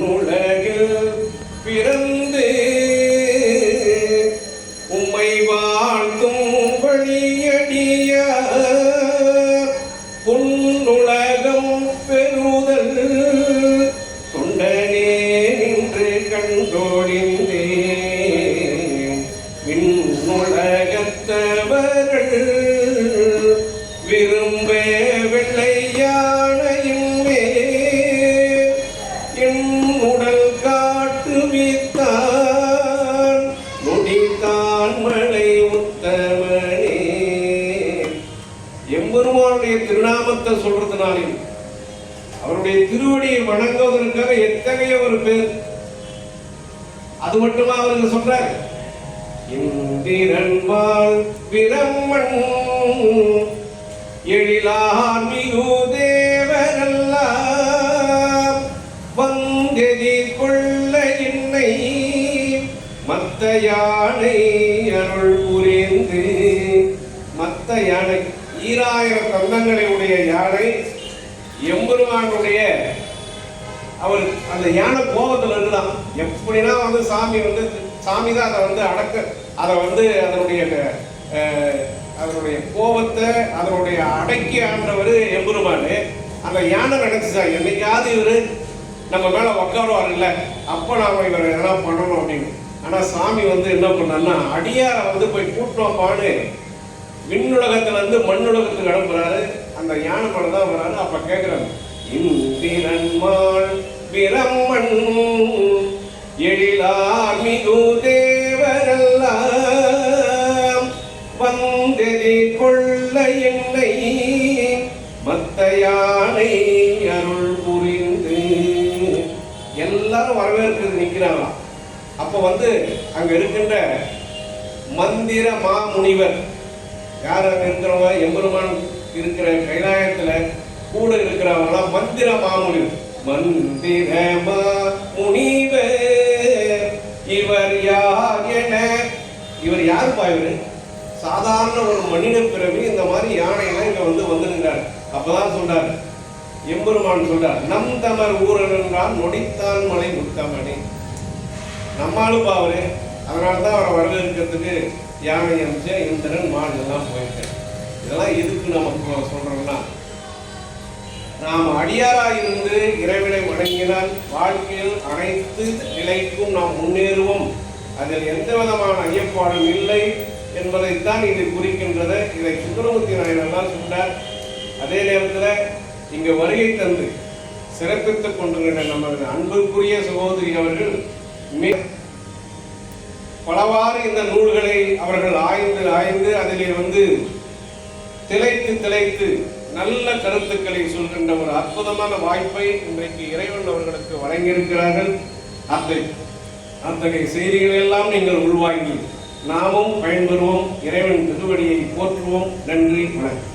விண்ணுலகில் பிறந்து உம்மை வாழ்த்தும் வழியடிய புண்ணுலகம் பெறுதல் தொண்டனே நின்று கண்டோடிந்தே விண்ணுலகத்தவர்கள் விரும்ப வெள்ளையானையின் மேல் என் உடல் காட்டு வீத்தான் நொடித்தான் மலை உத்தமனே. எம்பெருமானுடைய திருநாமத்தை சொல்றதுனாலே அவருடைய திருவடியை வணங்குவதற்காக எத்தகைய ஒரு பேர். அது மட்டுமா அவருக்கு சொல்றாரு, இந்திரன் வாழ் பிரம்மன் எழிலார் மிகு தேவரெல்லாம் வந்தெதிர் கொள்ள என்னை மத்த யானை அருள் புரிந்து. மத்த யானை 2000 தந்தங்களை உடைய யானை எம்பெருமானுடைய அவர் அந்த யானை கோபத்தில் இருக்குதான். எப்படின்னா சாமி தான் அதை அடக்க அதனுடைய கோபத்தை அதனுடைய அடக்கி ஆண்டவர் எம்பெருமானு. அந்த யானை நினைச்சுச்சா என்னைக்காவது இவர் நம்ம மேல உட்காருவார் இல்லை, அப்போ நாம இவர் எதனா பண்ணணும் அப்படின்னு. ஆனா சாமி என்ன பண்ணாருன்னா அடியாரை போய் கூட்டோப்பான்னு விண்ணுலகத்துல மண்ணுலகத்துக்கு அனுப்புறாரு. அந்த யானை மேல தான் வராரு. அப்ப கேட்கிறாரு, இந்திரன்மாள் பிரம்மன் எழிலார் மிகு தேவரெல்லாம் வந்தெதிர் கொள்ள என்னை மத்த யானை அருள் புரிந்து. எல்லாரும் வரவேற்கிறது நிற்கிறாங்களாம். அப்போ அங்க இருக்கின்ற மந்திர மாமுனிவர் யார் அங்க இருக்கிறவங்க, எம்பெருமான் இருக்கிற கைலாயத்துல கூட இருக்கிறவங்களாம் மந்திர மாமுனிவர். மந்திர மாமுனிவர் இவர் யார் என, இவர் யாருப்பா? இவரு சாதாரண ஒரு மனித பிறவி. இந்த மாதிரி யானையெல்லாம் இங்க வந்துருக்கிறார். அப்பதான் சொல்றாரு எம்பெருமான் சொல்றார், நம் தமர் ஊரன் என்றால் நொடித்தான் மலை முத்தமணி. நம்மளுப்பா அவரு. அதனால்தான் அவரை வரவேற்கிறதுக்கு யானை அமைச்ச இந்திரன் மான் எல்லாம் போயிருக்கேன். இதெல்லாம் எதுக்கு நமக்கு சொல்றோம்னா, நாம் அடியாராக இருந்து இறைவனை வணங்கினால் வாழ்க்கையில் அனைத்து நிலைக்கும் நாம் முன்னேறுவோம். அதில் எந்த விதமான ஐயப்பாடும் இல்லை என்பதைத்தான் இது குறிக்கின்றது. இதை சுந்தரமூர்த்தி நாயனார் தான் சொன்னார். அதே நேரத்தில் இங்கு வருகை தந்து சிறப்பித்துக் கொண்டிருக்கின்ற நமது அன்புக்குரிய சகோதரி அவர்கள் பலவாறு இந்த நூல்களை அவர்கள் ஆய்ந்து அதிலே திளைத்து நல்ல கருத்துக்களை சொல்கின்ற ஒரு அற்புதமான வாய்ப்பை இன்றைக்கு இறைவன் அவர்களுக்கு வழங்கியிருக்கிறார்கள். அத்தகைய செய்திகளை எல்லாம் நீங்கள் உள்வாங்கி நாமும் பயன்பெறுவோம். இறைவன் திருவடியை போற்றுவோம். நன்றி, வணக்கம்.